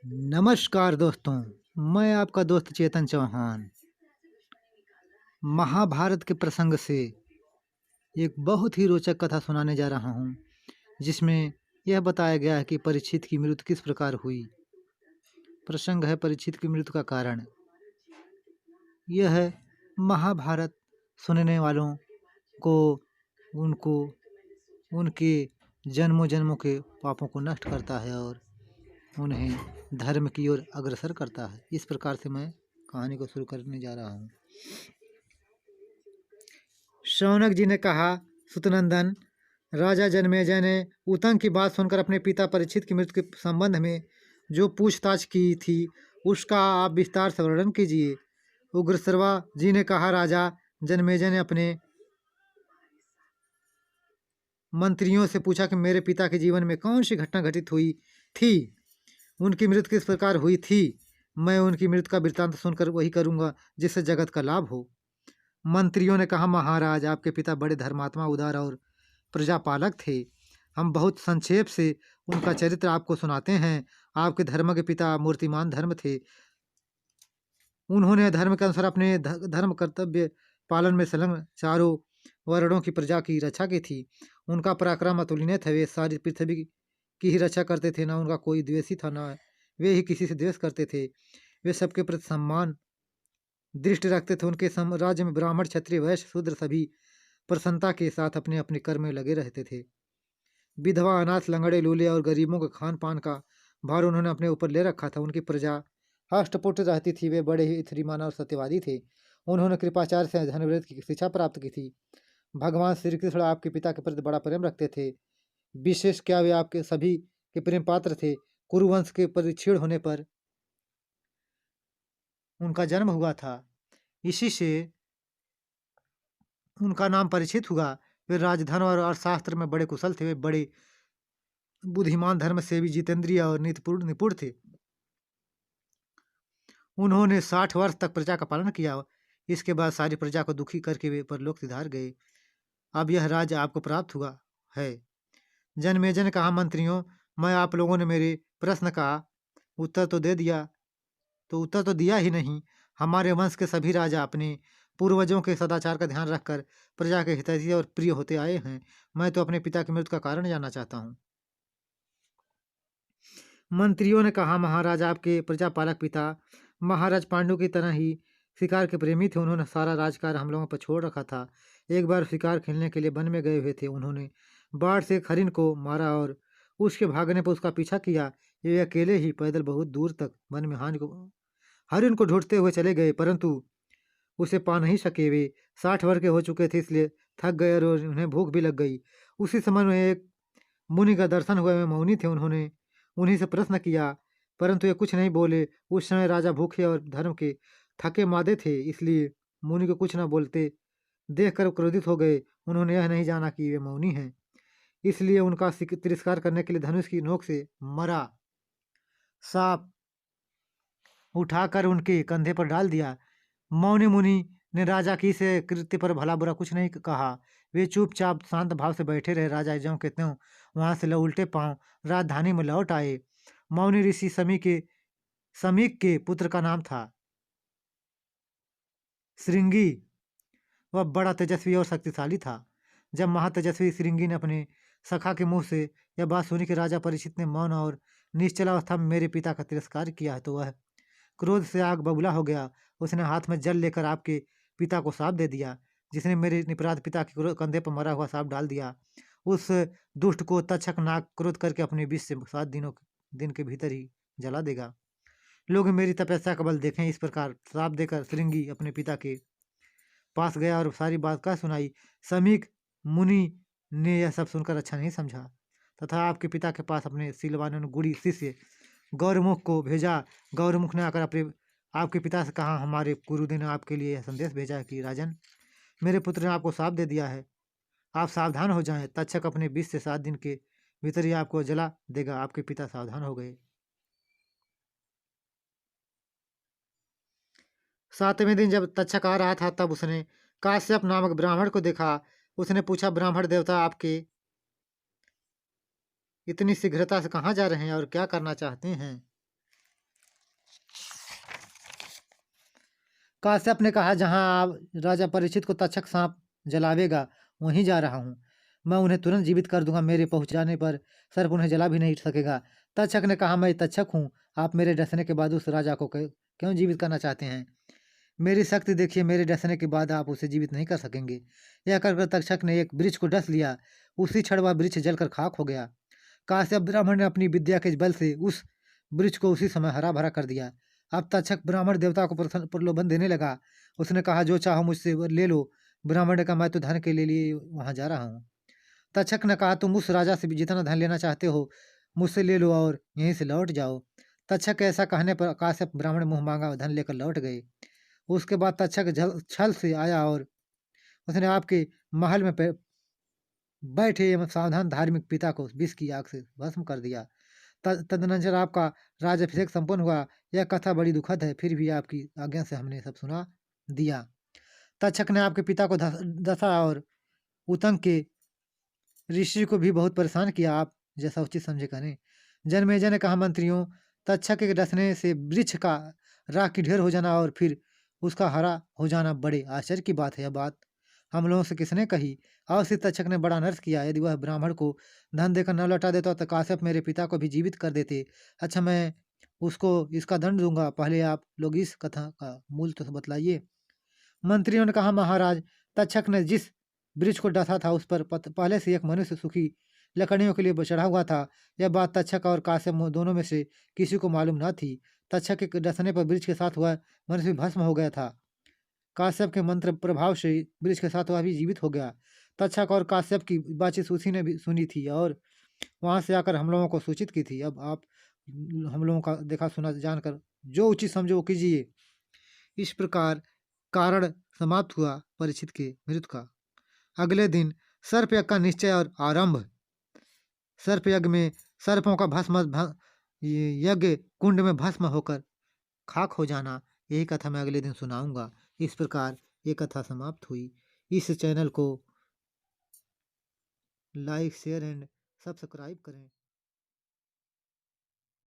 नमस्कार दोस्तों, मैं आपका दोस्त चेतन चौहान। महाभारत के प्रसंग से एक बहुत ही रोचक कथा सुनाने जा रहा हूँ, जिसमें यह बताया गया है कि परीक्षित की मृत्यु किस प्रकार हुई। प्रसंग है परीक्षित की मृत्यु का कारण। यह है महाभारत सुनने वालों को उनको उनके जन्मों जन्मों के पापों को नष्ट करता है और उन्हें धर्म की ओर अग्रसर करता है। इस प्रकार से मैं कहानी को शुरू करने जा रहा हूँ। शौनक जी ने कहा, सुतनंदन, राजा जनमेजय ने उतंग की बात सुनकर अपने पिता परीक्षित की मृत्यु के संबंध में जो पूछताछ की थी उसका आप विस्तार से वर्णन कीजिए। उग्रश्रवा जी ने कहा, राजा जनमेजय ने अपने मंत्रियों से पूछा कि मेरे पिता के जीवन में कौन सी घटना घटित हुई थी, उनकी मृत्यु किस प्रकार हुई थी। मैं उनकी मृत्यु का वृत्तांत सुनकर वही करूंगा जिससे जगत का लाभ हो। मंत्रियों ने कहा, महाराज, आपके पिता बड़े धर्मात्मा, उदार और प्रजापालक थे। हम बहुत संक्षेप से उनका चरित्र आपको सुनाते हैं। आपके धर्म के पिता मूर्तिमान धर्म थे। उन्होंने धर्म के अनुसार अपने धर्म कर्तव्य पालन में संलग्न चारों वर्णों की प्रजा की रक्षा की थी। उनका पराक्रम अतुलनीय था। वे सारी पृथ्वी की ही रक्षा करते थे। ना उनका कोई द्वेषी था, ना वे ही किसी से द्वेष करते थे। वे सबके प्रति सम्मान दृष्टि रखते थे। उनके साम्राज्य में ब्राह्मण, क्षत्रिय, वैश्य, शूद्र सभी प्रसन्नता के साथ अपने अपने कर्म में लगे रहते थे। विधवा, अनाथ, लंगड़े, लूले और गरीबों के खान पान का भार उन्होंने अपने ऊपर ले रखा था। उनकी प्रजा हष्टपुष्ट रहती थी। वे बड़े ही श्रीमान और सत्यवादी थे। उन्होंने कृपाचार्य से धनुर्वेद की शिक्षा प्राप्त की थी। भगवान श्री कृष्ण आपके पिता के प्रति बड़ा प्रेम रखते थे। विशेष क्या वे आपके सभी के प्रेम पात्र थे। कुरुवंश के परिक्षीण होने पर उनका जन्म हुआ था, इसी से उनका नाम परिचित हुआ। वे राजधर्म और अर्थशास्त्र में बड़े कुशल थे। वे बड़े बुद्धिमान, धर्म सेवी, जितेंद्रिय और नीतिपूर्ण निपुण थे। उन्होंने 60 वर्ष तक प्रजा का पालन किया। इसके बाद सारी प्रजा को दुखी करके वे परलोक सिधार गए। अब यह राज्य आपको प्राप्त हुआ है। जनमेजय ने कहा, मंत्रियों, मैं आप लोगों ने मेरे प्रश्न का उत्तर तो दे दिया, तो उत्तर तो दिया ही नहीं। हमारे वंश के सभी राजा अपने पूर्वजों के सदाचार का ध्यान रखकर प्रजा के हितैषी और प्रिय होते आए हैं। मैं तो अपने पिता की मृत्यु का कारण जानना चाहता हूँ। मंत्रियों ने कहा, महाराज, आपके प्रजापालक पिता महाराज पांडु की तरह ही शिकार के प्रेमी थे। उन्होंने सारा राजकाज हम लोगों पर छोड़ रखा था। एक बार शिकार खेलने के लिए वन में गए हुए थे। उन्होंने बाढ़ से एक हरिन को मारा और उसके भागने पर उसका पीछा किया। ये अकेले ही पैदल बहुत दूर तक वन में हरिन को ढूंढते हुए चले गए, परंतु उसे पा नहीं सके। वे 60 वर्ष के हो चुके थे, इसलिए थक गए और उन्हें भूख भी लग गई। उसी समय में एक मुनि का दर्शन हुआ। वे मौनी थे। उन्होंने उन्हीं से प्रश्न किया, परंतु ये कुछ नहीं बोले। उस समय राजा भूखे और धर्म के थके मादे थे, इसलिए मुनि को कुछ न बोलते देखकर क्रोधित हो गए। उन्होंने यह नहीं जाना कि वे मौनी हैं, इसलिए उनका तिरस्कार करने के लिए धनुष की नोक से मरा सांप उठाकर उनके कंधे पर डाल दिया। मौनी मुनि ने राजा की से कृत्य पर भला बुरा कुछ नहीं कहा। वे चुपचाप शांत भाव से बैठे रहे। राजा ज्यों के त्यों वहां से उल्टे पांव राजधानी में लौट आए। मौनी ऋषि समीक के पुत्र का नाम था श्रृंगी। वह बड़ा तेजस्वी और शक्तिशाली था। जब महातेजस्वी श्रृंगी ने अपने सखा के मुंह से यह बात सुनी कि राजा परीक्षित ने मौन और निश्चल अवस्था में मेरे पिता का तिरस्कार किया है, तो वह क्रोध से आग बबूला हो गया। उसने हाथ में जल लेकर आपके पिता को साप दे दिया, जिसने मेरे निपराध पिता के कंधे पर मरा हुआ सांप डाल दिया। उस दुष्ट को तक्षक नाग क्रोध करके अपने विष से 7 दिन के भीतर ही जला देगा। लोग मेरी तपस्या का बल देखें। इस प्रकार श्राप देकर श्रृंगी अपने पिता के पास गया और सारी बात कह सुनाई। समीक मुनि ने यह सब सुनकर अच्छा नहीं समझा तथा आपके पिता के पास अपने सिलवान गुड़ी शिष्य गौरमुख को भेजा। गौरमुख ने आकर आपके पिता से कहा, हमारे गुरुदेव ने आपके लिए यह संदेश भेजा है कि राजन, मेरे पुत्र ने आपको साप दे दिया है, आप सावधान हो जाएं। तक्षक अपने 20 से 7 दिन के भीतर ही आपको जला देगा। आपके पिता सावधान हो गए। 7वें दिन जब तक्षक आ रहा था, तब उसने काश्यप नामक ब्राह्मण को देखा। उसने पूछा, ब्राह्मण देवता, आपके इतनी शीघ्रता से कहाँ जा रहे हैं और क्या करना चाहते हैं? काश्यप ने कहा, जहाँ आप राजा परीक्षित को तक्षक सांप जलावेगा वहीं जा रहा हूँ। मैं उन्हें तुरंत जीवित कर दूंगा। मेरे पहुंच जाने पर सर्प उन्हें जला भी नहीं सकेगा। तक्षक ने कहा, मैं तक्षक हूँ, आप मेरे डसने के बाद उस राजा को क्यों जीवित करना चाहते हैं? मेरी शक्ति देखिए, मेरे डसने के बाद आप उसे जीवित नहीं कर सकेंगे। यह कहकर तक्षक ने एक वृक्ष को डस लिया। उसी क्षण वह वृक्ष जलकर खाक हो गया। काश्यप ब्राह्मण ने अपनी विद्या के बल से उस वृक्ष को उसी समय हरा भरा कर दिया। अब तक्षक ब्राह्मण देवता को प्रलोभन देने लगा। उसने कहा, जो चाहो मुझसे वो ले लो। ब्राह्मण ने कहा, मैं तो धन के लिए वहां जा रहा हूँ। तक्षक ने कहा, तुम उस राजा से भी जितना धन लेना चाहते हो मुझसे ले लो और यहीं से लौट जाओ। तक्षक के ऐसा कहने पर काश्यप ब्राह्मण मुंह मांगा धन लेकर लौट गए। उसके बाद तक्षक छल से आया और उसने आपके महल में बैठे एवं सावधान धार्मिक पिता को विष की आग से भस्म कर दिया। तदनंतर आपका राजाभिषेक संपन्न हुआ। यह कथा बड़ी दुखद है, फिर भी आपकी आज्ञा से हमने सब सुना दिया। तक्षक ने आपके पिता को दशा और उतंग के ऋषि को भी बहुत परेशान किया। आप जैसा उचित समझे करें। जनमेजय ने कहा, मंत्रियों, तक्षक के डसने से वृक्ष का राख की ढेर हो जाना और फिर उसका हरा हो जाना बड़े आश्चर्य की बात है। यह बात हम लोगों से किसने कही? अवश्य तक्षक ने बड़ा नर्स किया। यदि वह ब्राह्मण को धन देकर न लौटा देता तो काश्यप मेरे पिता को भी जीवित कर देते। अच्छा, मैं उसको इसका दंड दूंगा। पहले आप लोग इस कथा का मूल तो बतलाइए। मंत्रियों ने कहा, महाराज, तक्षक ने जिस वृक्ष को डसा था उस पर पहले से एक मनुष्य सूखी लकड़ियों के लिए चढ़ा हुआ था। यह बात तक्षक और काश्यप दोनों में से किसी को मालूम न थी। तक्षक के डसने पर वृक्ष के साथ वह मनुष्य भस्म हो गया था। काश्यप के मंत्र प्रभाव से वृक्ष के साथ वह भी जीवित हो गया। तक्षक और काश्यप की बातचीत उसी ने भी सुनी थी और वहां से आकर हम लोगों को सूचित की थी। अब आप हम लोगों का देखा सुना जानकर जो उचित समझो वो कीजिए। इस प्रकार कारण समाप्त हुआ परीक्षित के मृत्यु का। अगले दिन सर्प यज्ञ का निश्चय और आरंभ। सर्प यज्ञ में सर्पों का यज्ञ कुंड में भस्म होकर खाक हो जाना, यही कथा मैं अगले दिन सुनाऊंगा। इस प्रकार ये कथा समाप्त हुई। इस चैनल को लाइक, शेयर एंड सब्सक्राइब करें।